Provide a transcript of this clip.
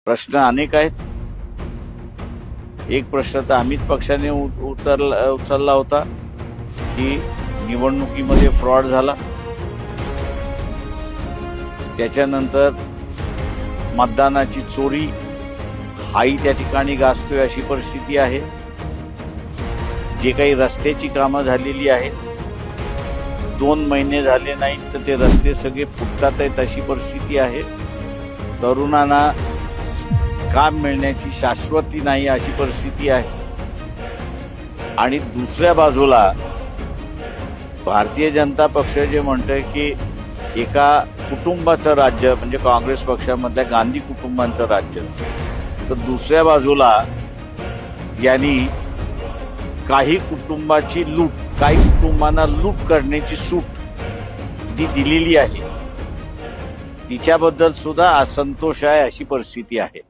प्रश्न अनेक आहेत. एक प्रश्न तर आम्हीच पक्षाने उचलला होता की निवडणुकीमध्ये फ्रॉड झाला, त्याच्यानंतर मतदानाची चोरी हाही त्या ठिकाणी गाजतोय अशी परिस्थिती आहे. जे काही रस्त्याची कामं झालेली आहेत 2 महिने झाले नाहीत तर ते रस्ते सगळे फुटतात आहेत अशी परिस्थिती आहे. तरुणांना काम मिळण्याची शाश्वती नाही अशी परिस्थिती आहे. आणि दुसऱ्या बाजूला भारतीय जनता पक्ष जे म्हणतोय की एका कुटुंबाचं राज्य म्हणजे काँग्रेस पक्षामधल्या गांधी कुटुंबांचं राज्य, तर दुसऱ्या बाजूला यांनी काही कुटुंबाची लूट, काही कुटुंबांना लूट करण्याची सूट जी दिलेली आहे तिच्याबद्दल सुद्धा असंतोष आहे अशी परिस्थिती आहे.